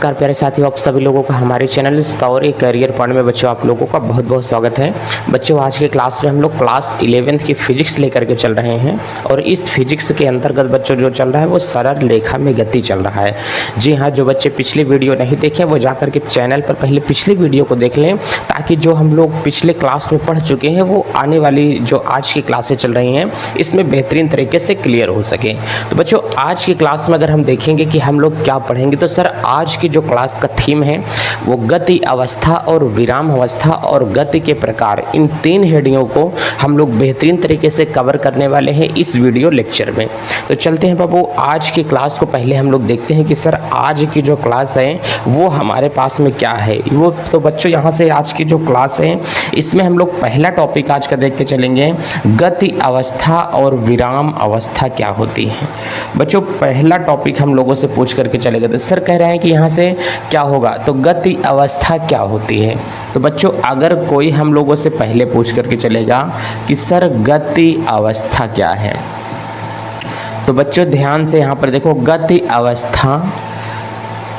नमस्कार प्यारे साथियों, आप सभी लोगों का हमारे चैनल स्टोरी करियर पॉइंट में बच्चों आप लोगों का बहुत बहुत स्वागत है। बच्चों आज के क्लास में हम लोग क्लास 11th की फिजिक्स लेकर के चल रहे हैं और इस फिजिक्स के अंतर्गत बच्चों जो चल रहा है वो सरल रेखा में गति चल रहा है। जी हाँ, जो बच्चे पिछली वीडियो नहीं देखे वो जाकर के चैनल पर पहले पिछली वीडियो को देख लें, ताकि जो हम लोग पिछले क्लास में पढ़ चुके हैं वो आने वाली जो आज की क्लासें चल रही हैं इसमें बेहतरीन तरीके से क्लियर हो सके। तो बच्चों आज की क्लास में अगर हम देखेंगे कि हम लोग क्या पढ़ेंगे, तो सर आज की जो क्लास का थीम है वो गति अवस्था और विराम अवस्था और गति के प्रकार, इन तीन हेडिंगों को हम लोग बेहतरीन तरीके से कवर करने वाले हैं इस वीडियो लेक्चर में। तो चलते हैं बाबू आज की क्लास को पहले हम लोग देखते हैं कि सर आज की जो क्लास है वो हमारे पास में क्या है। वो तो बच्चों यहाँ से आज की जो क्लास है इसमें हम लोग पहला टॉपिक आज का देख के चलेंगे, गति अवस्था और विराम अवस्था क्या होती है। बच्चों पहला टॉपिक हम लोगों से पूछ करके चले गए, सर कह रहे हैं कि यहाँ से क्या होगा, तो गति अवस्था क्या होती है। तो बच्चों अगर कोई हम लोगों से पहले पूछ करके चलेगा कि सर गति अवस्था क्या है, तो बच्चों ध्यान से यहाँ पर देखो, गति अवस्था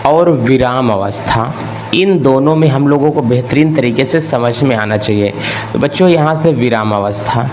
और विराम अवस्था इन दोनों में हम लोगों को बेहतरीन तरीके से समझ में आना चाहिए। तो बच्चों यहाँ से विराम अवस्था,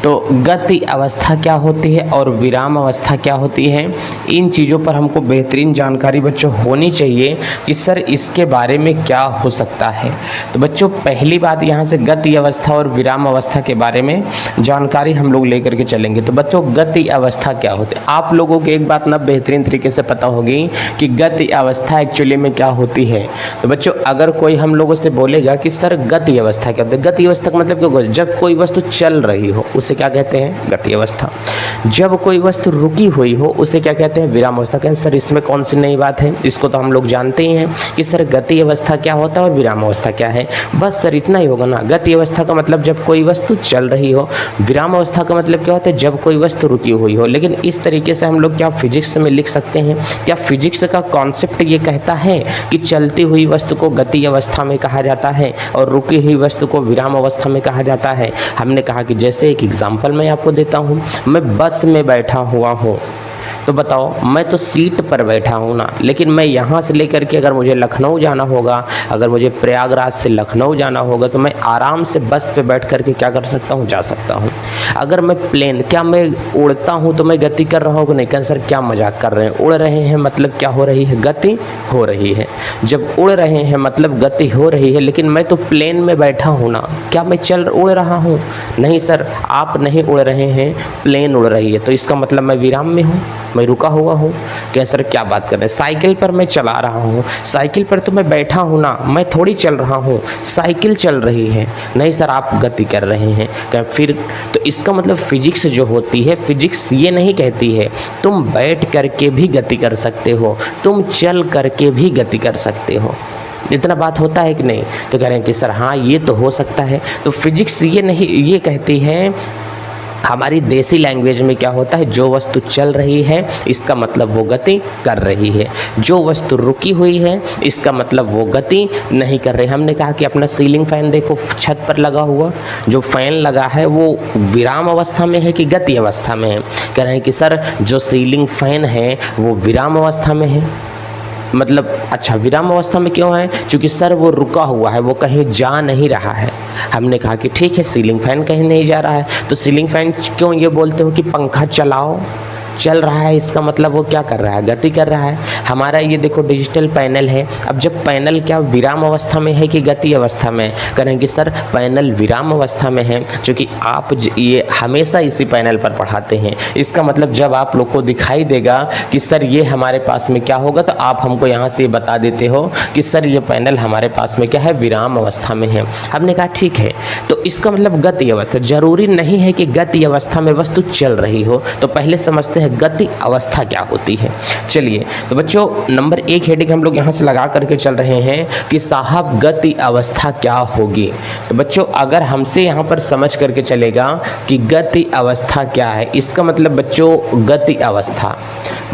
तो गति अवस्था क्या होती है और विराम अवस्था क्या होती है, इन चीज़ों पर हमको बेहतरीन जानकारी बच्चों होनी चाहिए कि सर इसके बारे में क्या हो सकता है। तो बच्चों पहली बात यहाँ से गति अवस्था और विराम अवस्था के बारे में जानकारी हम लोग लेकर के चलेंगे। तो बच्चों गति अवस्था क्या होती है, आप लोगों को एक बात ना बेहतरीन तरीके से पता होगी कि गति अवस्था एक्चुअली में क्या होती है। तो बच्चों अगर कोई हम लोगों से बोलेगा कि सर गति अवस्था क्या होती है, गति अवस्था का मतलब क्या, जब कोई वस्तु चल रही हो उसे क्या कहते हैं, गति अवस्था। जब कोई वस्तु रुकी हुई हो उसे क्या कहते हैं, विराम अवस्था। कहते हैं सर इसमें कौन सी नई बात है, इसको तो हम लोग जानते ही हैं कि सर गति अवस्था क्या होता है और विराम अवस्था क्या है। बस सर इतना ही होगा ना। गति अवस्था का मतलब जब कोई वस्तु चल रही हो, विराम अवस्था का मतलब क्या होता है, जब कोई वस्तु रुकी हुई हो। लेकिन इस तरीके से हम लोग क्या फिजिक्स में लिख सकते हैं, क्या फिजिक्स का कॉन्सेप्ट ये कहता है कि चलती हुई वस्तु को गति अवस्था में कहा जाता है और रुकी हुई वस्तु को विराम अवस्था में कहा जाता है। हमने कहा कि जैसे एक एग्जाम्पल मैं आपको देता हूँ, मैं बस में बैठा हुआ हूँ, तो बताओ मैं तो सीट पर बैठा हूँ ना, लेकिन मैं यहाँ से लेकर के अगर मुझे लखनऊ जाना होगा, अगर मुझे प्रयागराज से लखनऊ जाना होगा, तो मैं आराम से बस पे बैठ करके क्या कर सकता हूँ, जा सकता हूँ। अगर मैं प्लेन, क्या मैं उड़ता हूँ तो मैं गति कर रहा हूँ कि नहीं, क्या सर क्या मजाक कर रहे हैं, उड़ रहे हैं मतलब क्या हो रही है, गति हो रही है। जब उड़ रहे हैं मतलब गति हो रही है, लेकिन मैं तो प्लेन में बैठा हूँ ना, क्या मैं उड़ रहा हूँ, नहीं सर आप नहीं उड़ रहे हैं, प्लेन उड़ रही है। तो इसका मतलब मैं विराम में हूँ, मैं रुका हुआ हूँ। क्या सर क्या बात कर रहे हैं, साइकिल पर मैं चला रहा हूँ, साइकिल पर तो मैं बैठा हूँ ना, मैं थोड़ी चल रहा हूँ, साइकिल चल रही है। नहीं सर आप गति कर रहे हैं। क्या फिर, तो इसका मतलब फिजिक्स जो होती है, फिजिक्स ये नहीं कहती है तुम बैठ करके भी गति कर सकते हो, तुम चल करके भी गति कर सकते हो। इतना बात होता है कि नहीं। तो कह रहे हैं कि सर हाँ ये तो हो सकता है। तो फिजिक्स ये नहीं, ये कहती है, हमारी देसी लैंग्वेज में क्या होता है, जो वस्तु चल रही है इसका मतलब वो गति कर रही है, जो वस्तु रुकी हुई है इसका मतलब वो गति नहीं कर रही। हमने कहा कि अपना सीलिंग फैन देखो छत पर लगा हुआ, जो फैन लगा है वो विराम अवस्था में है कि गति अवस्था में है। कह रहे हैं कि सर जो सीलिंग फैन है वो विराम अवस्था में है। मतलब अच्छा विराम अवस्था में क्यों है, क्योंकि सर वो रुका हुआ है, वो कहीं जा नहीं रहा है। हमने कहा कि ठीक है सीलिंग फैन कहीं नहीं जा रहा है, तो सीलिंग फैन क्यों ये बोलते हो कि पंखा चलाओ, चल रहा है, इसका मतलब वो क्या कर रहा है, गति कर रहा है। हमारा ये देखो डिजिटल पैनल है, अब जब पैनल क्या विराम अवस्था में है कि गति अवस्था में, करें कि सर पैनल विराम अवस्था में है, क्योंकि आप ये हमेशा इसी पैनल पर पढ़ाते हैं। इसका मतलब जब आप लोग को दिखाई देगा कि सर ये हमारे पास में क्या होगा, तो आप हमको यहाँ से बता देते हो कि सर ये पैनल हमारे पास में क्या है, विराम अवस्था में है। हमने कहा ठीक है, तो इसका मतलब गति अवस्था, जरूरी नहीं है कि गति अवस्था में वस्तु चल रही हो। तो पहले समझते हैं गति अवस्था क्या होती है। चलिए तो बच्चों नंबर 1 हेडिंग हम लोग यहाँ से लगा करके चल रहे हैं कि साहब गति अवस्था क्या होगी। तो बच्चों अगर हमसे यहाँ पर समझ करके चलेगा कि गति अवस्था क्या है, इसका मतलब बच्चों गति अवस्था,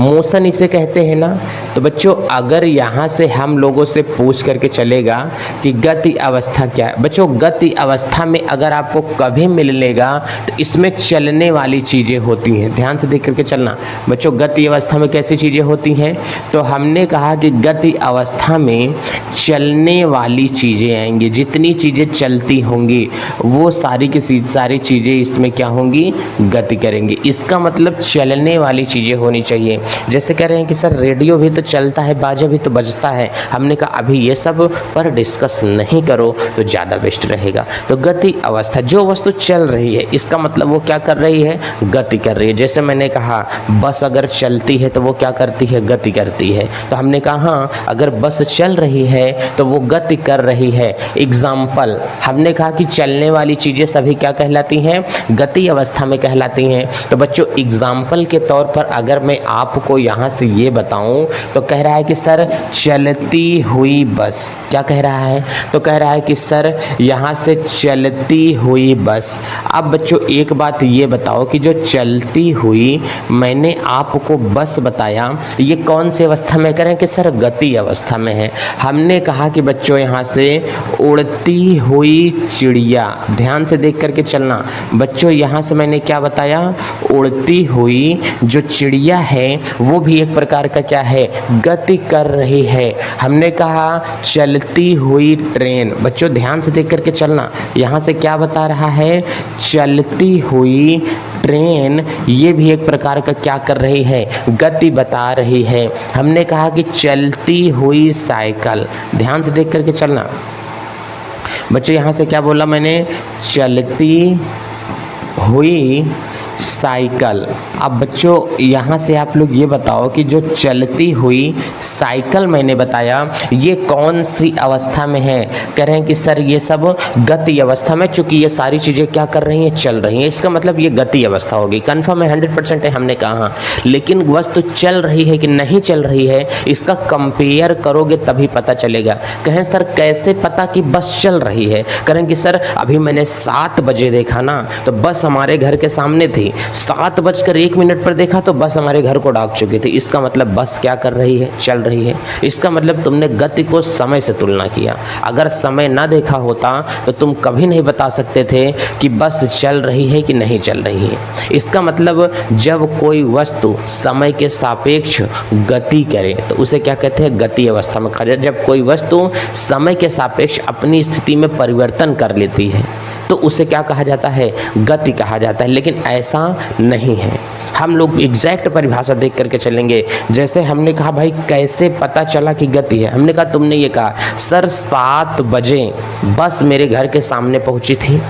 मोशन इसे कहते हैं ना। तो बच्चों अगर यहाँ से हम लोगों से पूछ करके चलेगा कि गति अवस्था क्या है, बच्चों गति अवस्था में अगर आपको कभी मिलेगा तो इसमें चलने वाली चीज़ें होती हैं। ध्यान से देख करके चलना बच्चों, गति अवस्था में कैसी चीज़ें होती हैं, तो हमने कहा कि गति अवस्था में चलने वाली चीज़ें आएंगी, जितनी चीज़ें चलती होंगी वो सारी की सारी चीज़ें इसमें क्या होंगी, गति करेंगी। इसका मतलब चलने वाली चीज़ें होनी चाहिए। जैसे कह रहे हैं कि सर रेडियो भी तो चलता है, बाजा भी तो बजता है। हमने कहा अभी ये सब पर डिस्कस नहीं करो तो ज़्यादा बेस्ट रहेगा। तो गति अवस्था, जो वस्तु चल रही है इसका मतलब वो क्या कर रही है, गति कर रही है। जैसे मैंने कहा बस अगर चलती है तो वो क्या करती है, गति करती है। तो हमने कहा हाँ, अगर बस चल रही है तो वो गति कर रही है। एग्जाम्पल, हमने कहा कि चलने वाली चीज़ें सभी क्या कहलाती हैं, गति अवस्था में कहलाती हैं। तो बच्चों एग्जाम्पल के तौर पर अगर मैं आपको यहाँ से ये बताऊँ तो कह रहा है कि सर चलती हुई बस, क्या कह रहा है, तो कह रहा है कि सर यहाँ से चलती हुई बस। अब बच्चों एक बात ये बताओ कि जो चलती हुई मैंने आपको बस बताया, ये कौन सी अवस्था में करें कि सर गति अवस्था में है। हमने कहा कि बच्चों यहाँ से उड़ती हुई चिड़िया, ध्यान से देख करके चलना बच्चों, यहाँ से मैंने क्या बताया, उड़ती हुई जो चिड़िया है वो भी एक प्रकार का क्या है, गति कर रही है। हमने कहा चलती हुई ट्रेन, बच्चों ध्यान से देख करके चलना, यहाँ से क्या बता रहा है, चलती हुई ट्रेन, ये भी एक प्रकार का क्या कर रही है, गति बता रही है। हमने कहा कि चलती हुई साइकिल, ध्यान से देख करके चलना बच्चों, यहाँ से क्या बोला मैंने, चलती हुई साइकिल। अब बच्चों यहाँ से आप लोग ये बताओ कि जो चलती हुई साइकिल मैंने बताया ये कौन सी अवस्था में है। कह रहे हैं कि सर ये सब गति अवस्था में, चूंकि ये सारी चीज़ें क्या कर रही हैं, चल रही हैं, इसका मतलब ये गति अवस्था होगी। कन्फर्म है, 100% है, हमने कहा। लेकिन वस्तु चल रही है कि नहीं चल रही है इसका कंपेयर करोगे तभी पता चलेगा। कहें सर कैसे पता कि बस चल रही है, करें कि सर अभी मैंने 7 बजे देखा ना तो बस हमारे घर के सामने थी, 7:01 पर देखा तो बस हमारे घर को डाक चुकी थी। इसका मतलब बस क्या कर रही है, चल रही है। इसका मतलब तुमने गति को समय से तुलना किया। अगर समय ना देखा होता तो तुम कभी नहीं बता सकते थे कि बस चल रही है कि नहीं चल रही है। इसका मतलब जब कोई वस्तु समय के सापेक्ष गति करे तो उसे क्या कहते हैं, गति अवस्था में कहा जाता है। जब कोई वस्तु समय के सापेक्ष अपनी स्थिति में परिवर्तन कर लेती है तो उसे क्या कहा जाता है, गति कहा जाता है। लेकिन ऐसा नहीं है, हम लोग एग्जैक्ट परिभाषा देख करके चलेंगे। जैसे हमने कहा भाई कैसे पता चला कि गति है, हमने कहा तुमने ये कहा सर 7 बजे बस मेरे घर के सामने पहुंची थी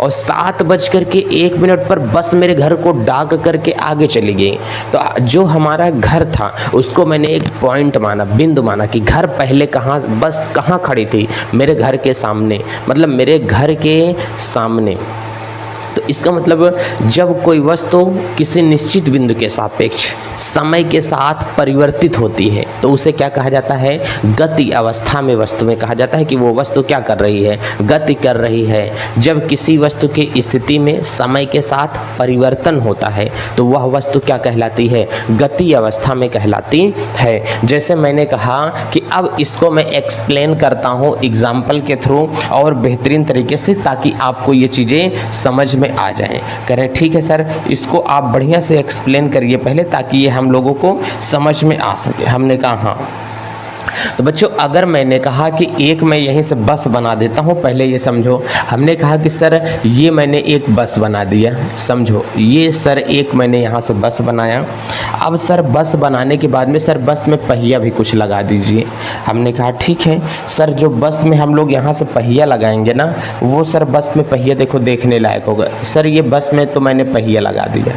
और 7:01 पर बस मेरे घर को डाक करके आगे चली गई। तो जो हमारा घर था उसको मैंने एक पॉइंट माना, बिंदु माना कि घर पहले कहाँ, बस कहाँ खड़ी थी, मेरे घर के सामने, मतलब मेरे घर के सामने। तो इसका मतलब जब कोई वस्तु किसी निश्चित बिंदु के सापेक्ष समय के साथ परिवर्तित होती है तो उसे क्या कहा जाता है, गति अवस्था में वस्तु में कहा जाता है कि वो वस्तु क्या कर रही है, गति कर रही है। जब किसी वस्तु की स्थिति में समय के साथ परिवर्तन होता है तो वह वस्तु क्या कहलाती है, गति अवस्था में कहलाती है। जैसे मैंने कहा कि अब इसको मैं एक्सप्लेन करता हूँ एग्जाम्पल के थ्रू और बेहतरीन तरीके से, ताकि आपको ये चीज़ें समझ में आ जाएं। करें ठीक है सर, इसको आप बढ़िया से एक्सप्लेन करिए पहले ताकि ये हम लोगों को समझ में आ सके। हमने कहा हाँ। तो बच्चों अगर मैंने कहा कि एक मैं यहीं से बस बना देता हूँ, पहले ये समझो, हमने कहा कि सर ये मैंने एक बस बना दिया, समझो ये सर एक मैंने यहाँ से बस बनाया। अब सर बस बनाने के बाद में सर बस में पहिया भी कुछ लगा दीजिए। हमने कहा ठीक है सर, जो बस में हम लोग यहाँ से पहिया लगाएंगे ना वो सर बस में पहिया देखो देखने लायक होगा। सर ये बस में तो मैंने पहिया लगा दिया,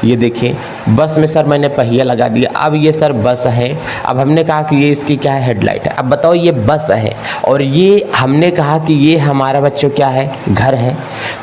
ये देखिए बस में सर मैंने पहिया लगा दिया। अब ये सर बस है, अब हमने कहा कि ये इसकी क्या है, हेडलाइट है। अब बताओ ये बस है और ये हमने कहा कि ये हमारा बच्चों क्या है, घर है।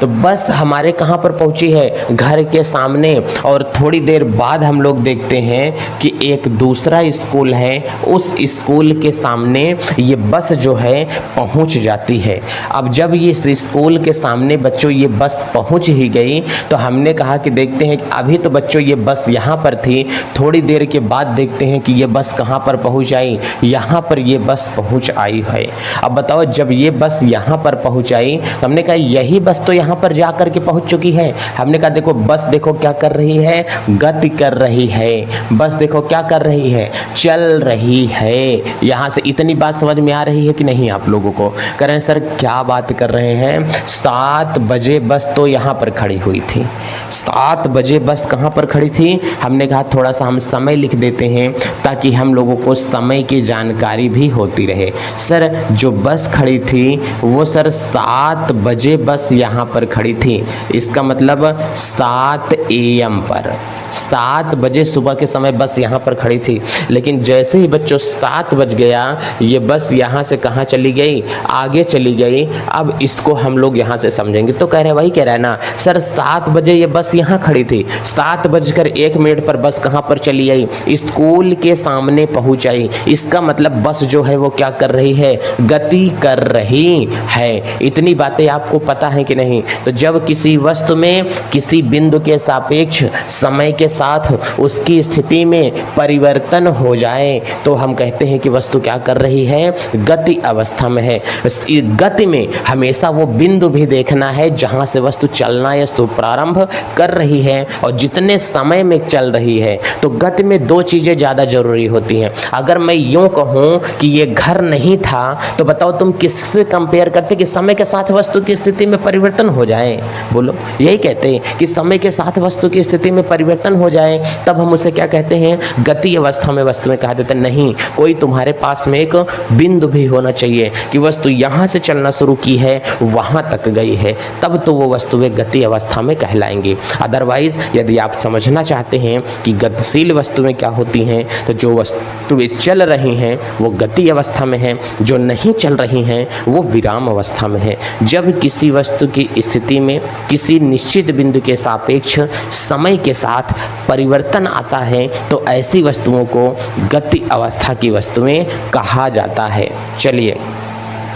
तो बस हमारे कहाँ पर पहुँची है, घर के सामने। और थोड़ी देर बाद हम लोग देखते हैं कि एक दूसरा स्कूल है, उस स्कूल के सामने ये बस जो है पहुँच जाती है। अब जब ये स्कूल के सामने बच्चों ये बस पहुँच ही गई तो हमने कहा कि देखते हैं कि अभी तो बच्चों ये बस यहाँ पर थी, थोड़ी देर के बाद देखते हैं कि ये बस कहाँ पर पहुँच आई, यहाँ पर ये बस पहुँच आई है। अब बताओ जब ये बस यहाँ पर पहुँच आई तो हमने कहा यही बस तो यहाँ पर जा कर के पहुँच चुकी है। हमने कहा देखो बस देखो क्या कर रही है, गति कर रही है। बस देखो क्या कर रही है, चल रही है। यहाँ से इतनी बात समझ में आ रही है कि नहीं आप लोगों को? कह रहे हैं सर क्या बात कर रहे हैं, 7 बजे बस तो यहाँ पर खड़ी हुई थी। 7 बजे बस कहाँ पर खड़ी थी? हमने कहा थोड़ा सा हम समय लिख देते हैं ताकि हम लोगों को समय की जानकारी भी होती रहे। सर जो बस खड़ी थी वो सर 7 बजे बस यहाँ पर खड़ी थी, इसका मतलब 7 AM पर, 7 बजे सुबह के समय बस यहाँ पर खड़ी थी। लेकिन जैसे ही बच्चों 7 बज गया ये बस यहाँ से कहाँ चली गई, आगे चली गई। अब इसको हम लोग यहाँ से समझेंगे। तो कह रहे हैं वही कह रहा है ना सर 7 बजे ये बस यहाँ खड़ी थी, 7:01 पर बस कहाँ पर चली आई, स्कूल के सामने पहुँच आई। इसका मतलब बस जो है वो क्या कर रही है, गति कर रही है। इतनी बातें आपको पता है कि नहीं? तो जब किसी वस्तु में किसी बिंदु के सापेक्ष समय के साथ उसकी स्थिति में परिवर्तन हो जाए तो हम कहते हैं कि वस्तु क्या कर रही है, गति अवस्था में है। इस गति में हमेशा वो बिंदु भी देखना है जहां से वस्तु चलना या तो प्रारंभ कर रही है और जितने समय में चल रही है। तो गति में 2 चीजें ज्यादा जरूरी होती हैं। अगर मैं यूं कहूं कि ये घर नहीं था तो बताओ तुम किससे कंपेयर करते कि समय के साथ वस्तु की स्थिति में परिवर्तन हो जाए? बोलो, यही कहते हैं कि समय के साथ वस्तु की स्थिति में परिवर्तन हो जाए तब हम उसे क्या कहते हैं, गति अवस्था में वस्तु में कहा देते हैं। नहीं, कोई तुम्हारे पास में एक बिंदु भी होना चाहिए कि वस्तु यहाँ से चलना शुरू की है वहां तक गई है, तब तो वो वस्तुएं गति अवस्था में कहलाएंगी। अदरवाइज यदि आप समझना चाहते हैं कि गतिशील वस्तुएं क्या होती हैं तो जो वस्तुएं चल रही हैं वो गति अवस्था में है, जो नहीं चल रही हैं वो विराम अवस्था में है। जब किसी वस्तु की स्थिति में किसी निश्चित बिंदु के सापेक्ष समय के साथ परिवर्तन आता है तो ऐसी वस्तुओं को गति अवस्था की वस्तुएं कहा जाता है। चलिए,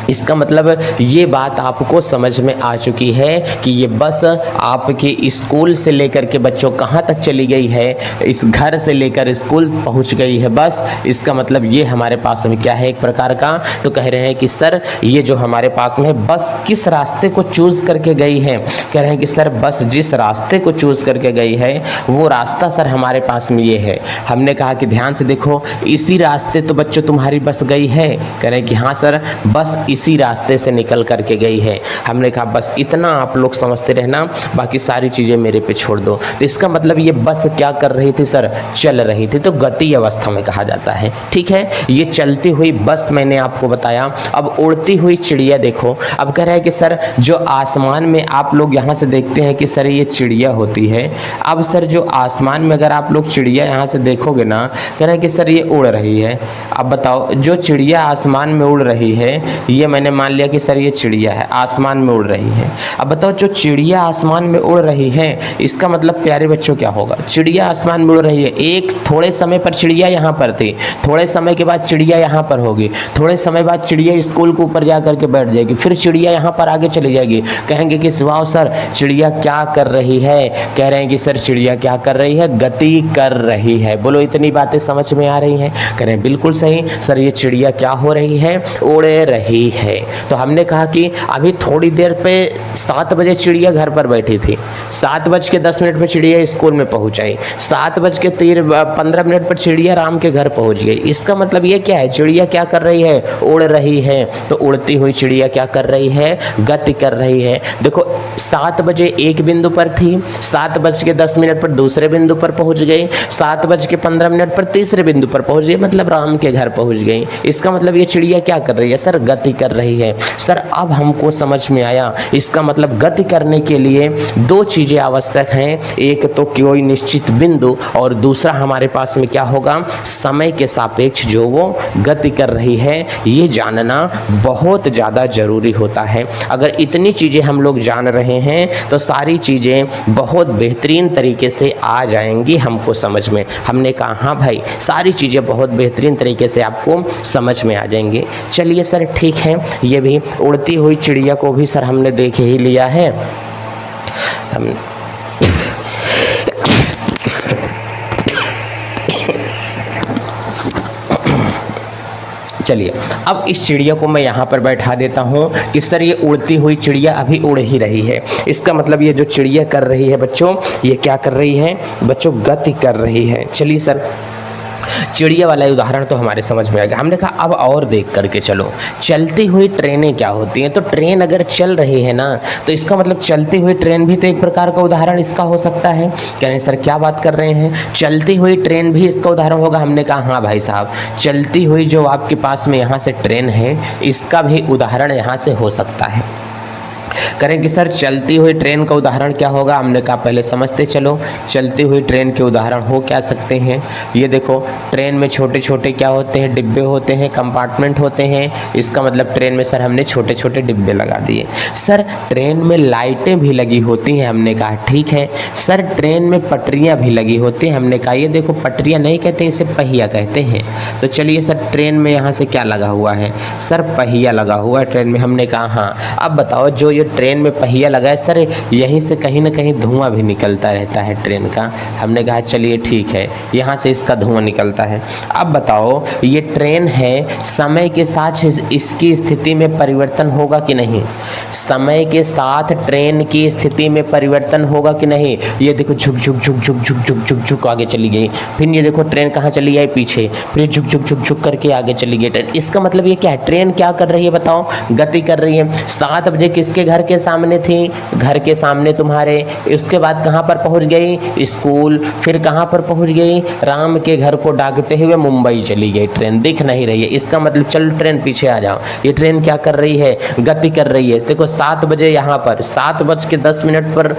इसका मतलब ये बात आपको समझ में आ चुकी है कि ये बस आपके स्कूल से लेकर के बच्चों कहाँ तक चली गई है, इस घर से लेकर स्कूल पहुँच गई है बस। इसका मतलब ये हमारे पास में क्या है, एक प्रकार का। तो कह रहे हैं कि सर ये जो हमारे पास में बस किस रास्ते को चूज़ करके गई है? कह रहे हैं कि सर बस जिस रास्ते को चूज़ करके गई है वो रास्ता सर हमारे पास में ये है। हमने कहा कि ध्यान से देखो, इसी रास्ते तो बच्चों तुम्हारी बस गई है। कह रहे हैं कि हाँ सर बस इसी रास्ते से निकल करके गई है। हमने कहा बस इतना आप लोग समझते रहना, बाकी सारी चीज़ें मेरे पे छोड़ दो। तो इसका मतलब ये बस क्या कर रही थी सर, चल रही थी, तो गति अवस्था में कहा जाता है। ठीक है, ये चलती हुई बस मैंने आपको बताया। अब उड़ती हुई चिड़िया देखो, अब कह रहा है कि सर जो आसमान में आप लोग यहाँ से देखते हैं कि सर ये चिड़िया होती है। अब सर जो आसमान में अगर आप लोग चिड़िया यहाँ से देखोगे ना, कह रहा है कि सर ये उड़ रही है। अब बताओ जो चिड़िया आसमान में उड़ रही है, ये मैंने मान लिया कि सर ये चिड़िया है, आसमान में उड़ रही है। अब बताओ जो चिड़िया आसमान में उड़ रही है, इसका मतलब प्यारे बच्चों क्या होगा, चिड़िया आसमान में उड़ रही है। एक थोड़े समय पर चिड़िया यहाँ पर थी, थोड़े समय के बाद चिड़िया यहाँ पर होगी, थोड़े समय बाद चिड़िया स्कूल के ऊपर जा करके बैठ जाएगी, फिर चिड़िया यहाँ पर आगे चली जाएगी। कहेंगे कि वाह सर चिड़िया क्या कर रही है? कह रहे हैं कि सर चिड़िया क्या कर रही है, गति कर रही है। बोलो इतनी बातें समझ में आ रही हैं? कह रहे हैं बिल्कुल सही सर, ये चिड़िया क्या हो रही है, उड़ रही है। तो हमने कहा कि अभी थोड़ी देर पे 7 बजे चिड़िया घर पर बैठी थी, 7:10 पे चिड़िया स्कूल में पहुंच आई, 7:15 पर चिड़िया राम के घर पहुंच गई। इसका मतलब ये क्या है, चिड़िया क्या कर रही है, उड़ रही है। तो उड़ती हुई चिड़िया क्या कर रही है, गति कर रही है। देखो 7 बजे एक बिंदु पर थी, 7:10 पर दूसरे बिंदु पर पहुंच गई, 7:15 पर तीसरे बिंदु पर पहुंच गई, मतलब राम के घर पहुंच गई। इसका मतलब ये चिड़िया क्या कर रही है सर, गति कर रही है। सर अब हमको समझ में आया, इसका मतलब गति करने के लिए 2 चीजें आवश्यक हैं, एक तो कोई निश्चित बिंदु और दूसरा हमारे पास में क्या होगा, समय के सापेक्ष जो वो गति कर रही है, ये जानना बहुत ज़्यादा जरूरी होता है। अगर इतनी चीज़ें हम लोग जान रहे हैं तो सारी चीज़ें बहुत बेहतरीन तरीके से आ जाएंगी हमको समझ में। हमने कहा हाँ भाई, सारी चीज़ें बहुत बेहतरीन तरीके से आपको समझ में आ जाएंगी। चलिए सर ठीक है, ये भी उड़ती हुई चिड़िया को भी सर हमने देख ही लिया है। चलिए अब इस चिड़िया को मैं यहाँ पर बैठा देता हूँ कि सर ये उड़ती हुई चिड़िया अभी उड़ ही रही है, इसका मतलब ये जो चिड़िया कर रही है बच्चों, ये क्या कर रही है बच्चों, गति कर रही है। चलिए सर चिड़िया वाला उदाहरण तो हमारे समझ में आ गया। हमने कहा अब और देख करके चलो, चलती हुई ट्रेनें क्या होती हैं। तो ट्रेन अगर चल रही है ना, तो इसका मतलब चलती हुई ट्रेन भी तो एक प्रकार का उदाहरण इसका हो सकता है। कह रहे सर क्या बात कर रहे हैं, चलती हुई ट्रेन भी इसका उदाहरण होगा। हमने कहा हाँ भाई साहब, चलती हुई जो आपके पास में यहाँ से ट्रेन है, इसका भी उदाहरण यहाँ से हो सकता है। करें कि सर चलती हुई ट्रेन का उदाहरण क्या होगा। हमने कहा पहले समझते चलो, चलती हुई ट्रेन के उदाहरण हो क्या सकते हैं। ये देखो ट्रेन में छोटे छोटे क्या होते हैं, डिब्बे होते हैं, कंपार्टमेंट होते हैं। इसका मतलब ट्रेन में सर हमने छोटे छोटे डिब्बे लगा दिए। सर ट्रेन में लाइटें भी लगी होती हैं। हमने कहा ठीक है। सर ट्रेन में पटरियाँ भी लगी होती हैं। हमने कहा ये देखो पटरियाँ नहीं कहते, इसे पहिया कहते हैं। तो चलिए सर ट्रेन में यहाँ से क्या लगा हुआ है, सर पहिया लगा हुआ है ट्रेन में। हमने कहा हाँ। अब बताओ जो ये ट्रेन में पहिया लगा है सर, यहीं से कहीं ना कहीं धुआं भी निकलता रहता है ट्रेन का। हमने कहा चलिए ठीक है, यहाँ से इसका धुआं निकलता है। अब बताओ ये ट्रेन है, समय के साथ इसकी स्थिति में परिवर्तन होगा कि नहीं, समय के साथ ट्रेन की स्थिति में परिवर्तन होगा कि नहीं। ये देखो झुक झुक झुक झुक झुक झुक झुक झुक आगे चली गई, फिर ये देखो ट्रेन कहाँ चली गई पीछे, फिर झुक झुक झुक झुक करके आगे चली गई ट्रेन। इसका मतलब ये क्या है, ट्रेन क्या कर रही है बताओ, गति कर रही है। 7 बजे किसके घर के सामने थी, घर के सामने तुम्हारे। उसके बाद कहाँ पर पहुँच गई, स्कूल। फिर कहाँ पर पहुँच गई, राम के घर को डाकते हुए मुंबई चली गई ट्रेन। दिख नहीं रही है, इसका मतलब चल ट्रेन पीछे आ जाओ। ये ट्रेन क्या कर रही है, गति कर रही है। देखो 7 बजे यहाँ पर 7:10 पर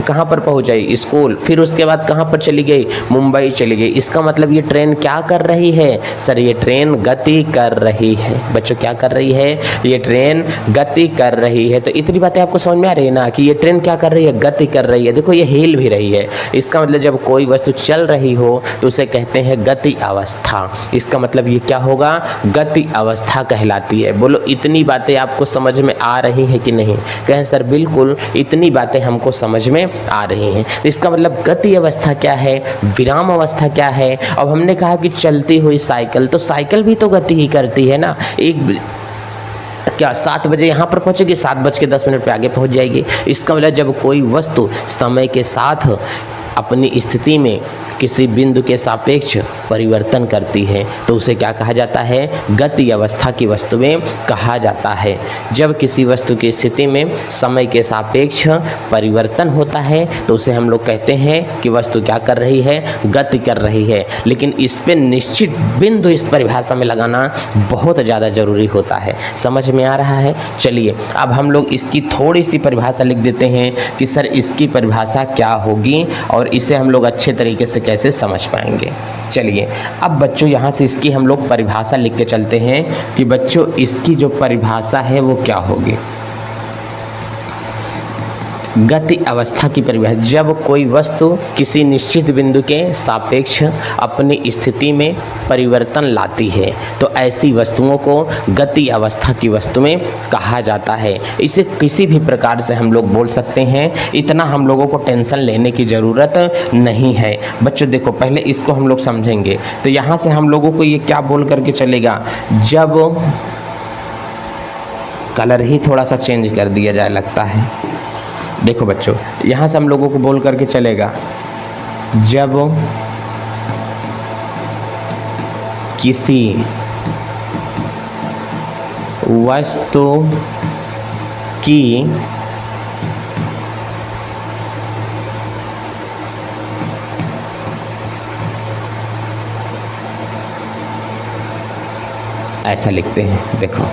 कहाँ पर पहुँच गई, स्कूल। फिर उसके बाद कहाँ पर चली गई, मुंबई चली गई। इसका मतलब ये ट्रेन क्या कर रही है सर, ये ट्रेन गति कर रही है। बच्चों क्या कर रही है, ये ट्रेन गति कर रही है। तो इतनी बातें आपको समझ में आ रही है ना कि ये ट्रेन क्या कर रही है, गति कर रही है। देखो ये हिल भी रही है। इसका मतलब जब कोई वस्तु चल रही हो तो उसे कहते हैं गति अवस्था। इसका मतलब ये क्या होगा, गति अवस्था कहलाती है। बोलो इतनी बातें आपको समझ में आ रही हैं कि नहीं। कहें सर बिल्कुल इतनी बातें हमको समझ में आ रही हैं। तो इसका मतलब गति अवस्था क्या है, विराम अवस्था क्या है। अब हमने कहा कि चलती हुई साइकिल, तो साइकिल भी तो गति ही करती है ना। एक क्या 7 बजे यहाँ पर पहुँचेगी, 7:10 पे आगे पहुँच जाएगी। इसका मतलब जब कोई वस्तु समय के साथ अपनी स्थिति में किसी बिंदु के सापेक्ष परिवर्तन करती है तो उसे क्या कहा जाता है, गति अवस्था की वस्तुएं कहा जाता है। जब किसी वस्तु की स्थिति में समय के सापेक्ष परिवर्तन होता है तो उसे हम लोग कहते हैं कि वस्तु क्या कर रही है, गति कर रही है। लेकिन इस पे निश्चित बिंदु इस परिभाषा में लगाना बहुत ज़्यादा जरूरी होता है। समझ में आ रहा है। चलिए अब हम लोग इसकी थोड़ी सी परिभाषा लिख देते हैं कि सर इसकी परिभाषा क्या होगी और इसे हम लोग अच्छे तरीके से कैसे समझ पाएंगे। चलिए अब बच्चों यहाँ से इसकी हम लोग परिभाषा लिख के चलते हैं कि बच्चों इसकी जो परिभाषा है वो क्या होगी। गति अवस्था की परिभाषा, जब कोई वस्तु किसी निश्चित बिंदु के सापेक्ष अपनी स्थिति में परिवर्तन लाती है तो ऐसी वस्तुओं को गति अवस्था की वस्तुएं कहा जाता है। इसे किसी भी प्रकार से हम लोग बोल सकते हैं, इतना हम लोगों को टेंशन लेने की ज़रूरत नहीं है। बच्चों देखो पहले इसको हम लोग समझेंगे तो यहाँ से हम लोगों को ये क्या बोल करके चलेगा, जब कलर ही थोड़ा सा चेंज कर दिया जाए लगता है। देखो बच्चों यहाँ से हम लोगों को बोल करके चलेगा, जब किसी वस्तु की ऐसा लिखते हैं, देखो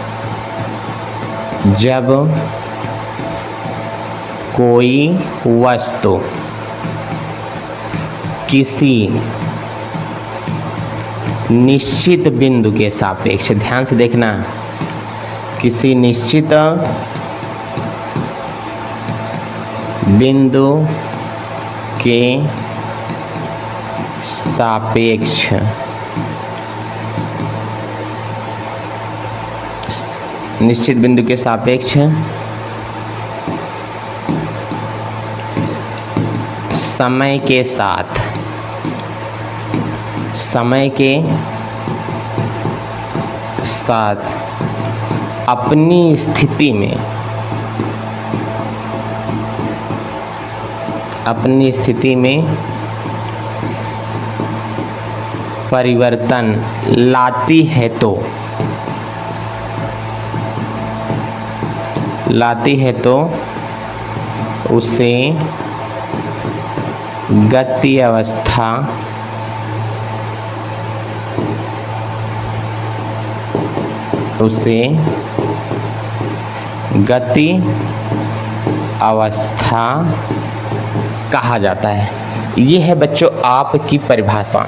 जब कोई वस्तु किसी निश्चित बिंदु के सापेक्ष, ध्यान से देखना, किसी निश्चित बिंदु के सापेक्ष निश्चित बिंदु के सापेक्ष समय के साथ अपनी स्थिति में परिवर्तन लाती है तो उसे गति अवस्था कहा जाता है। ये है बच्चों आपकी परिभाषा।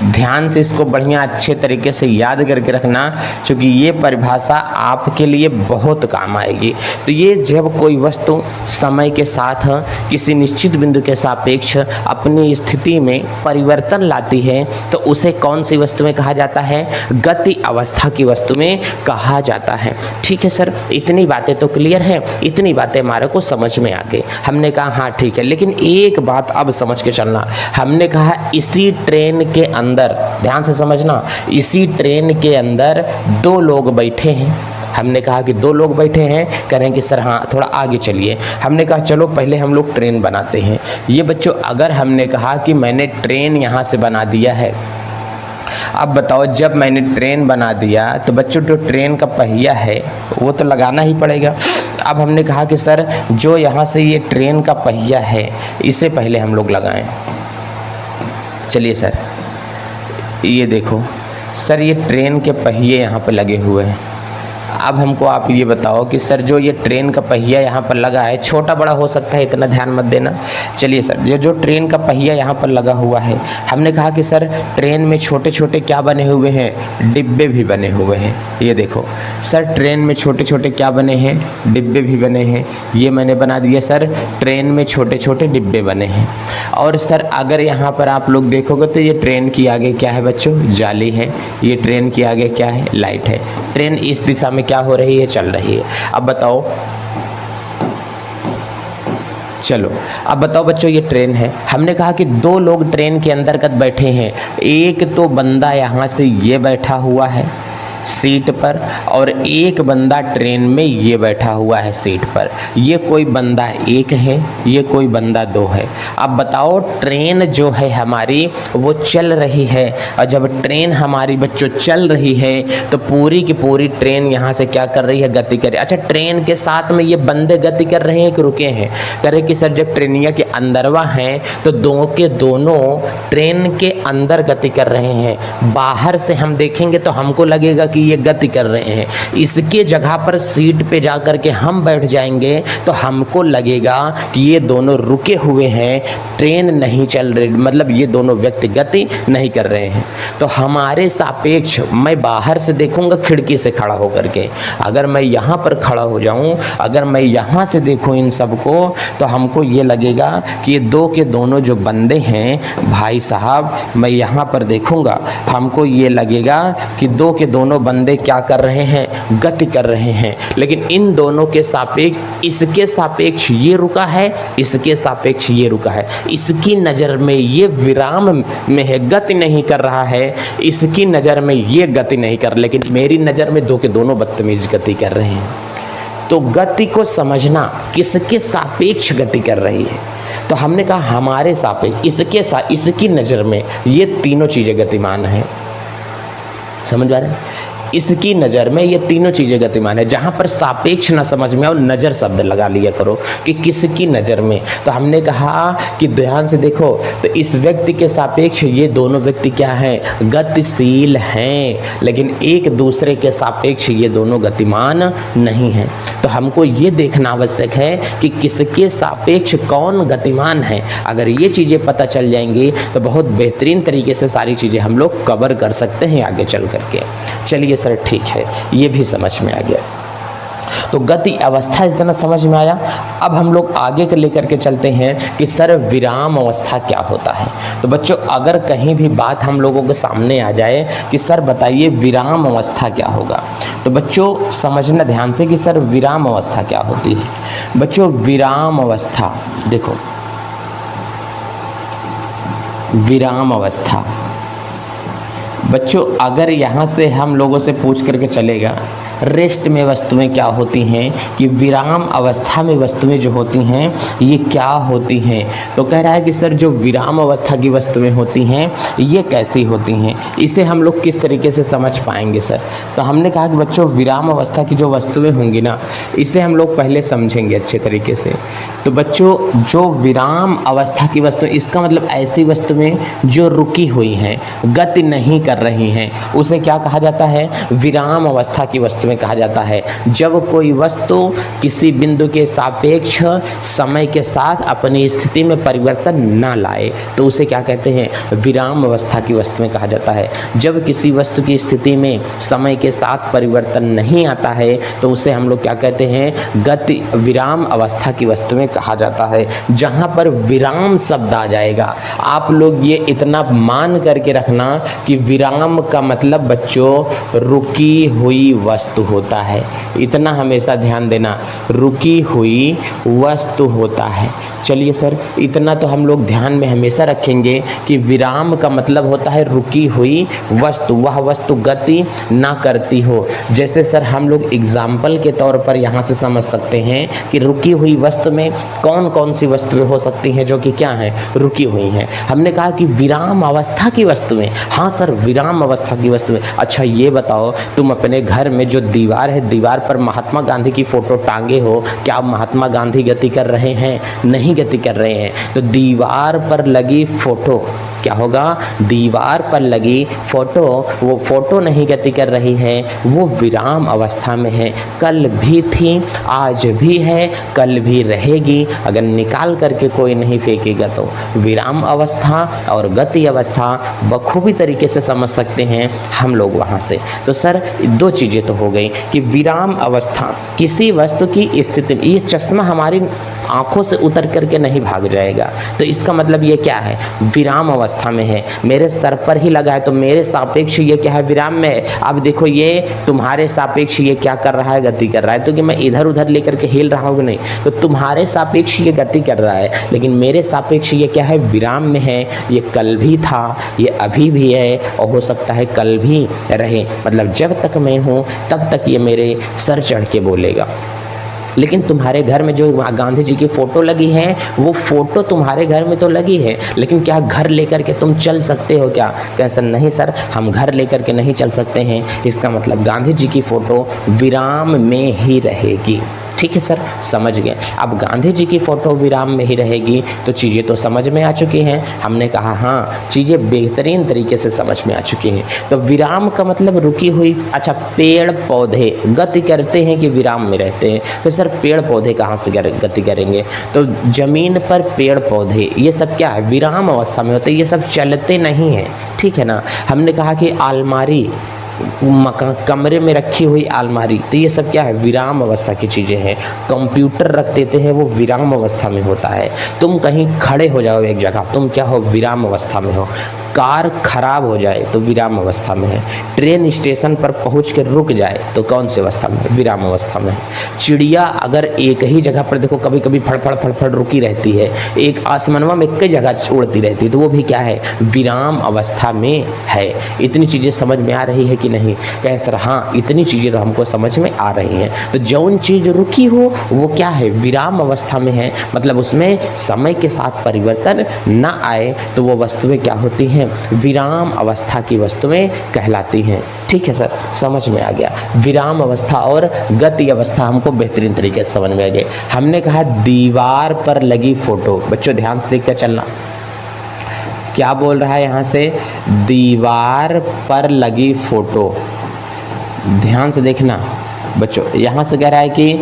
ध्यान से इसको बढ़िया अच्छे तरीके से याद करके रखना, क्योंकि ये परिभाषा आपके लिए बहुत काम आएगी। तो ये जब कोई वस्तु समय के साथ किसी निश्चित बिंदु के सापेक्ष अपनी स्थिति में परिवर्तन लाती है तो उसे कौन सी वस्तु में कहा जाता है? गति अवस्था की वस्तु में कहा जाता है। ठीक है सर, इतनी बातें तो क्लियर है, इतनी बातें हमारे को समझ में आ गई। हमने कहा हाँ ठीक है, लेकिन एक बात अब समझ के चलना। हमने कहा इसी ट्रेन के अंदर, ध्यान से समझना, इसी ट्रेन के अंदर दो लोग बैठे हैं। हमने कहा कि दो लोग बैठे हैं, कह रहे हैं कि सर हाँ थोड़ा आगे चलिए। हमने कहा चलो पहले हम लोग ट्रेन बनाते हैं। ये बच्चों अगर हमने कहा कि मैंने ट्रेन यहाँ से बना दिया है, अब बताओ जब मैंने ट्रेन बना दिया तो बच्चों जो ट्रेन का पहिया है वो तो लगाना ही पड़ेगा। अब हमने कहा कि सर जो यहाँ से ये ट्रेन का पहिया है इसे पहले हम लोग लगाएं। चलिए सर, ये देखो सर, ये ट्रेन के पहिए यहाँ पर लगे हुए हैं। अब हमको आप ये बताओ कि सर जो ये ट्रेन का पहिया यहाँ पर लगा है, छोटा बड़ा हो सकता है, इतना ध्यान मत देना। चलिए सर, ये जो ट्रेन का पहिया यहाँ पर लगा हुआ है, हमने कहा कि सर ट्रेन में छोटे छोटे क्या बने हुए हैं? डिब्बे भी बने हुए हैं। ये देखो सर, ट्रेन में छोटे छोटे क्या बने हैं? डिब्बे भी बने हैं। ये मैंने बना दिया सर, ट्रेन में छोटे छोटे डिब्बे बने हैं। और सर अगर यहाँ पर आप लोग देखोगे तो ये ट्रेन की आगे क्या है बच्चों? जाली है। ये ट्रेन की आगे क्या है? लाइट है। ट्रेन इस दिशा में क्या हो रही है? चल रही है। अब बताओ, चलो अब बताओ बच्चों, ये ट्रेन है। हमने कहा कि दो लोग ट्रेन के अंतर्गत बैठे हैं। एक तो बंदा यहाँ से ये बैठा हुआ है सीट पर, और एक बंदा ट्रेन में ये बैठा हुआ है सीट पर। ये कोई बंदा एक है, ये कोई बंदा दो है। अब बताओ ट्रेन जो है हमारी वो चल रही है, और जब ट्रेन हमारी बच्चों चल रही है तो पूरी की पूरी ट्रेन यहाँ से क्या कर रही है? गति कर रही है। अच्छा, ट्रेन के साथ में ये बंदे गति कर रहे हैं कि रुके हैं? कह रहे कि सर जब ट्रेनिया के अंदरवा हैं तो दोनों के दोनों ट्रेन के अंदर गति कर रहे हैं। बाहर से हम देखेंगे तो हमको लगेगा कि ये गति कर रहे हैं। इसके जगह पर सीट पे जाकर के हम बैठ जाएंगे तो हमको लगेगा कि ये दोनों रुके हुए हैं, ट्रेन नहीं चल रही, मतलब ये दोनों व्यक्ति गति नहीं कर रहे हैं। तो हमारे सापेक्ष मैं बाहर से देखूंगा खिड़की से खड़ा होकर के, अगर मैं यहाँ पर खड़ा हो जाऊं, अगर मैं यहाँ से देखूं इन सबको, तो हमको ये लगेगा कि ये दो के दोनों जो बंदे हैं भाई साहब, मैं यहाँ पर देखूंगा, हमको ये लगेगा कि दो के दोनों बंदे क्या कर रहे हैं? गति कर रहे हैं। लेकिन इन दोनों के सापेक्ष, इसके सापेक्ष ये रुका है, इसके सापेक्ष ये रुका है। इसकी नज़र में ये विराम में है, गति नहीं कर रहा है। इसकी नज़र में ये गति नहीं कर, लेकिन मेरी नज़र में दो के दोनों बदतमीज गति कर रहे हैं। तो गति को समझना, किसके सापेक्ष गति कर रही है। तो हमने कहा हमारे सापेक्ष, इसकी नज़र में ये तीनों चीज़ें गतिमान हैं। समझ आ रहा है? इसकी नज़र में ये तीनों चीज़ें गतिमान है। जहाँ पर सापेक्ष ना समझ में आओ, नज़र शब्द लगा लिया करो कि किसकी नज़र में। तो हमने कहा कि ध्यान से देखो, तो इस व्यक्ति के सापेक्ष ये दोनों व्यक्ति क्या हैं? गतिशील हैं, लेकिन एक दूसरे के सापेक्ष ये दोनों गतिमान नहीं हैं। तो हमको ये देखना आवश्यक है कि किसके सापेक्ष कौन गतिमान है। अगर ये चीज़ें पता चल जाएंगी तो बहुत बेहतरीन तरीके से सारी चीज़ें हम लोग कवर कर सकते हैं आगे चल करके। चलिए सर ठीक है, ये भी समझ में आ गया। तो गति अवस्था इतना समझ में आया। अब हम लोग आगे के लेकर के चलते हैं कि सर विराम अवस्था क्या होता है। तो बच्चों अगर कहीं भी बात हम लोगों के सामने आ जाए कि सर बताइए विराम अवस्था क्या होगा, तो बच्चों समझना ध्यान से कि सर विराम अवस्था क्या होती है। बच्चों विराम अवस्था देखो, विराम अवस्था बच्चों अगर यहाँ से हम लोगों से पूछ करके चलेगा रेस्ट में वस्तुएं क्या होती हैं, कि विराम अवस्था में वस्तुएं जो होती हैं ये क्या होती हैं, तो कह रहा है कि सर जो विराम अवस्था की वस्तुएं होती हैं ये कैसी होती हैं, इसे हम लोग किस तरीके से समझ पाएंगे सर। तो हमने कहा कि बच्चों विराम अवस्था की जो वस्तुएं होंगी ना इसे हम लोग पहले समझेंगे अच्छे तरीके से। तो बच्चों जो विराम अवस्था की वस्तु, इसका मतलब ऐसी वस्तुएं जो रुकी हुई हैं, गति नहीं कर रही हैं, उसे क्या कहा जाता है, विराम अवस्था की वस्तुएं कहा जाता है। जब कोई वस्तु किसी बिंदु के सापेक्ष समय के साथ अपनी स्थिति में परिवर्तन न लाए तो उसे क्या कहते हैं, विराम अवस्था की वस्तुएं कहा जाता है। जब किसी वस्तु की स्थिति में समय के साथ परिवर्तन नहीं आता है तो उसे हम लोग क्या कहते हैं, गति विराम अवस्था की वस्तुएं कहा जाता है। जहां पर विराम शब्द आ जाएगा, आप लोग ये इतना मान करके रखना कि विराम का मतलब बच्चों रुकी हुई वस्तु होता है, इतना हमेशा ध्यान देना, रुकी हुई वस्तु होता है। चलिए सर इतना तो हम लोग ध्यान में हमेशा रखेंगे कि विराम का मतलब होता है रुकी हुई वस्तु, वह वस्तु गति ना करती हो। जैसे सर हम लोग एग्जाम्पल के तौर पर यहाँ से समझ सकते हैं कि रुकी हुई वस्तु में कौन कौन सी वस्तुएं हो सकती हैं जो कि क्या हैं, रुकी हुई हैं। हमने कहा कि विराम अवस्था की वस्तुएं, हाँ सर विराम अवस्था की वस्तुएं। अच्छा ये बताओ तुम अपने घर में जो दीवार है, दीवार पर महात्मा गांधी की फोटो टांगे हो, क्या महात्मा गांधी गति कर रहे हैं, नहीं गति कर रहे हैं। तो दीवार पर लगी फोटो क्या होगा, दीवार पर लगी फोटो, वो फोटो नहीं गति कर रही है, वो विराम अवस्था में है। कल भी थी, आज भी है, कल भी रहेगी, अगर निकाल करके कोई नहीं फेंकेगा तो विराम अवस्था और गति अवस्था बखूबी तरीके से समझ सकते हैं हम लोग वहाँ से। तो सर दो चीज़ें तो हो गई कि विराम अवस्था किसी वस्तु की स्थिति में, ये चश्मा हमारी आंखों से उतर करके नहीं भाग जाएगा, तो इसका मतलब ये क्या है, विराम अवस्था में है। मेरे सर पर ही लगा है तो मेरे सापेक्ष ये क्या है, विराम में है। अब देखो ये तुम्हारे सापेक्ष ये क्या कर रहा है, गति कर रहा है, तो कि मैं इधर उधर लेकर के हिल रहा हूँ नहीं, तो तुम्हारे सापेक्ष ये गति कर रहा है, लेकिन मेरे सापेक्ष ये क्या है, विराम में है। ये कल भी था, ये अभी भी है और हो सकता है कल भी रहे। मतलब जब तक मैं हूँ तब तक ये मेरे सर चढ़ के बोलेगा। लेकिन तुम्हारे घर में जो गांधी जी की फ़ोटो लगी है, वो फ़ोटो तुम्हारे घर में तो लगी है, लेकिन क्या घर लेकर के तुम चल सकते हो क्या? कैसा नहीं सर, हम घर लेकर के नहीं चल सकते हैं। इसका मतलब गांधी जी की फ़ोटो विराम में ही रहेगी। ठीक है सर, समझ गए। अब गांधी जी की फ़ोटो विराम में ही रहेगी तो चीज़ें तो समझ में आ चुकी हैं। हमने कहा हाँ, चीज़ें बेहतरीन तरीके से समझ में आ चुकी हैं। तो विराम का मतलब रुकी हुई। अच्छा, पेड़ पौधे गति करते हैं कि विराम में रहते हैं? तो सर पेड़ पौधे कहाँ से गति करेंगे? तो ज़मीन पर पेड़ पौधे ये सब क्या है, विराम अवस्था में होते हैं, ये सब चलते नहीं हैं। ठीक है ना। हमने कहा कि अलमारी, मकान कमरे में रखी हुई अलमारी, तो ये सब क्या है, विराम अवस्था की चीज़ें हैं। कंप्यूटर रख देते हैं, वो विराम अवस्था में होता है। तुम कहीं खड़े हो जाओ एक जगह, तुम क्या हो, विराम अवस्था में हो। कार खराब हो जाए तो विराम अवस्था में है। ट्रेन स्टेशन पर पहुंच के रुक जाए तो कौन सी अवस्था में, विराम अवस्था में है। चिड़िया अगर एक ही जगह पर, देखो कभी कभी फड़फड़ फड़फड़ रुकी रहती है, एक आसमानवा में कई जगह उड़ती रहती है, तो वो भी क्या है, विराम अवस्था में है। इतनी चीज़ें समझ में आ रही है कि नहीं? कहें सर हाँ, इतनी चीज़ें तो हमको समझ में आ रही हैं। तो जौन चीज़ रुकी हो वो क्या है, विराम अवस्था में है। मतलब उसमें समय के साथ परिवर्तन न आए तो वो वस्तुएं क्या होती हैं, विराम अवस्था की वस्तुएं कहलाती हैं। ठीक है सर, समझ में आ गया। विराम अवस्था और गति अवस्था हमको बेहतरीन तरीके से समझ में आ गए। हमने कहा दीवार पर लगी फोटो, बच्चों ध्यान से देख कर चलना, क्या बोल रहा है यहाँ से, दीवार पर लगी फोटो। ध्यान से देखना बच्चों, यहाँ से कह रहा है कि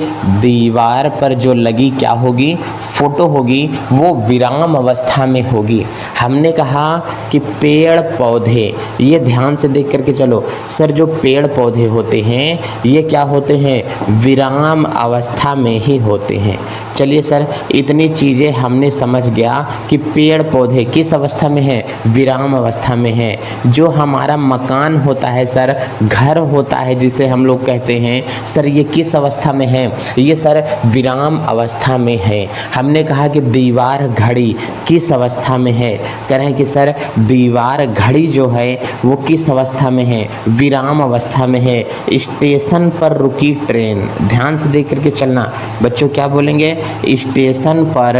दीवार पर जो लगी क्या होगी, फोटो होगी, वो विराम अवस्था में होगी। हमने कहा कि पेड़ पौधे, ये ध्यान से देख करके चलो सर, जो पेड़ पौधे होते हैं ये क्या होते हैं, विराम अवस्था में ही होते हैं। चलिए सर, इतनी चीज़ें हमने समझ गया कि पेड़ पौधे किस अवस्था में है, विराम अवस्था में है। जो हमारा मकान होता है सर, घर होता है जिसे हम लोग कहते हैं सर, ये किस अवस्था में है, ये सर विराम अवस्था में है। हमने कहा कि दीवार घड़ी किस अवस्था में है, कह रहे हैं कि सर दीवार घड़ी जो है वो किस अवस्था में है, विराम अवस्था में है। स्टेशन पर रुकी ट्रेन, ध्यान से देख करके चलना बच्चों, क्या बोलेंगे, स्टेशन पर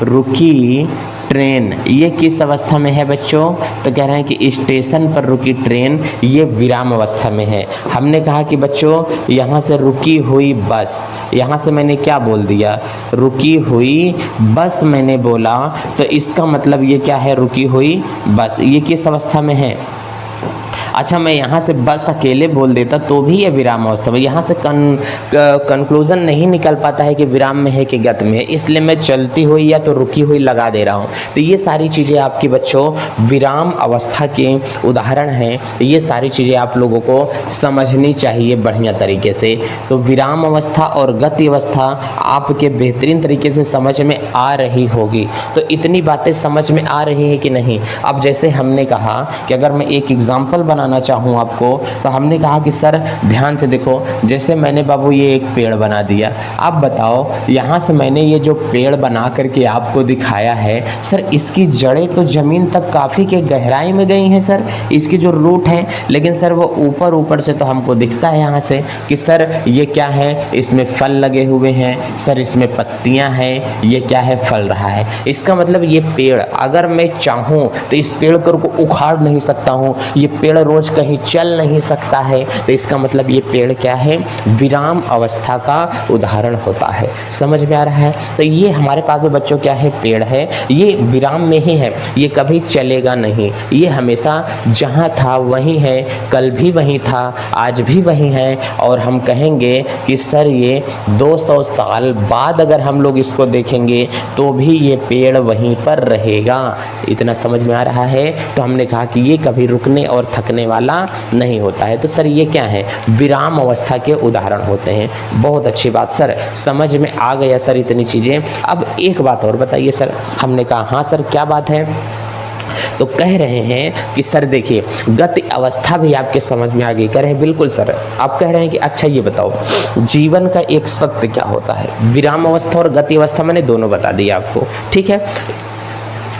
रुकी ट्रेन ये किस अवस्था में है बच्चों, तो कह रहे हैं कि स्टेशन पर रुकी ट्रेन ये विराम अवस्था में है। हमने कहा कि बच्चों यहाँ से रुकी हुई बस, यहाँ से मैंने क्या बोल दिया, रुकी हुई बस मैंने बोला, तो इसका मतलब ये क्या है, रुकी हुई बस ये किस अवस्था में है। अच्छा मैं यहाँ से बस अकेले बोल देता तो भी ये विराम अवस्था में, यहाँ से कंक्लूजन नहीं निकल पाता है कि विराम में है कि गति में है, इसलिए मैं चलती हुई या तो रुकी हुई लगा दे रहा हूँ। तो ये सारी चीज़ें आपकी बच्चों विराम अवस्था के उदाहरण हैं, ये सारी चीज़ें आप लोगों को समझनी चाहिए बढ़िया तरीके से। तो विराम अवस्था और गति अवस्था आपके बेहतरीन तरीके से समझ में आ रही होगी। तो इतनी बातें समझ में आ रही है कि नहीं। अब जैसे हमने कहा कि अगर मैं एक एग्जाम्पल बनाना चाहूँ आपको, तो हमने कहा कि सर ध्यान से देखो, जैसे मैंने बाबू ये एक पेड़ बना दिया, आप बताओ यहाँ से मैंने ये जो पेड़ बना करके आपको दिखाया है, सर इसकी जड़ें तो ज़मीन तक काफ़ी के गहराई में गई हैं सर, इसकी जो रूट है, लेकिन सर वो ऊपर ऊपर से तो हमको दिखता है यहाँ से कि सर ये क्या है, इसमें फल लगे हुए हैं, सर इसमें पत्तियाँ हैं, ये क्या है, फल रहा है। इसका मतलब ये पेड़ अगर मैं चाहूँ तो इस पेड़ को उखाड़ नहीं सकता हूँ, ये पेड़ रोज कहीं चल नहीं सकता है। तो इसका मतलब ये पेड़ क्या है, विराम अवस्था का उदाहरण होता है। समझ में आ रहा है। तो ये हमारे पास जो बच्चों क्या है, पेड़ है, ये विराम में ही है, ये कभी चलेगा नहीं, ये हमेशा जहाँ था वहीं है, कल भी वहीं था, आज भी वहीं है, और हम कहेंगे कि सर ये 200 साल बाद अगर हम लोग इसको देखेंगे तो भी ये पेड़ वहीं पर रहेगा। इतना समझ में आ रहा है। तो हमने कहा कि ये कभी रुकने और थकने वाला नहीं होता है। तो सर ये क्या है, विराम अवस्था के उदाहरण होते हैं। बहुत अच्छी बात सर, समझ में आ गया सर इतनी चीज़ें। अब एक बात और बताइए सर। हमने कहा हाँ सर क्या बात है। तो कह रहे हैं कि सर देखिए गति अवस्था भी आपके समझ में आ गई। कह रहे हैं बिल्कुल सर। आप कह रहे हैं कि अच्छा ये बताओ जीवन का एक सत्य क्या होता है। विराम अवस्था और गति अवस्था मैंने दोनों बता दिया आपको, ठीक है।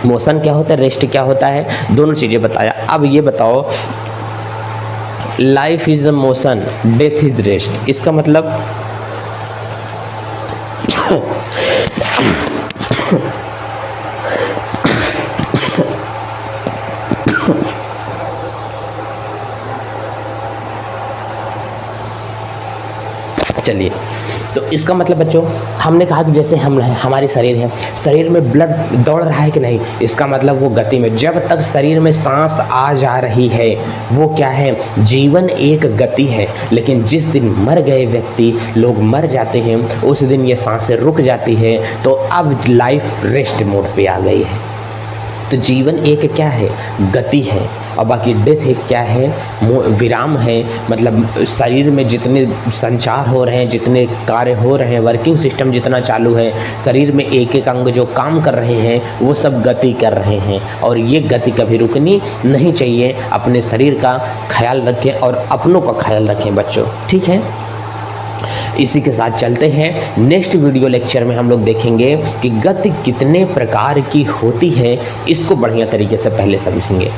मोशन क्या होता है, रेस्ट क्या होता है, दोनों चीज़ें बताया। अब ये बताओ life is a motion, death is rest, इसका मतलब चलिए, तो इसका मतलब बच्चों हमने कहा कि जैसे हम हमारी शरीर है, शरीर में ब्लड दौड़ रहा है कि नहीं, इसका मतलब वो गति में, जब तक शरीर में सांस आ जा रही है वो क्या है, जीवन एक गति है। लेकिन जिस दिन मर गए व्यक्ति लोग मर जाते हैं उस दिन ये सांसें रुक जाती है, तो अब लाइफ रेस्ट मोड पे आ गई है। तो जीवन एक क्या है, गति है, और बाकी डेथ एक क्या है, विराम है। मतलब शरीर में जितने संचार हो रहे हैं, जितने कार्य हो रहे हैं, वर्किंग सिस्टम जितना चालू है, शरीर में एक एक अंग जो काम कर रहे हैं वो सब गति कर रहे हैं, और ये गति कभी रुकनी नहीं चाहिए। अपने शरीर का ख्याल रखें और अपनों का ख्याल रखें बच्चों, ठीक है। इसी के साथ चलते हैं नेक्स्ट वीडियो लेक्चर में हम लोग देखेंगे कि गति कितने प्रकार की होती है, इसको बढ़िया तरीके से पहले समझेंगे।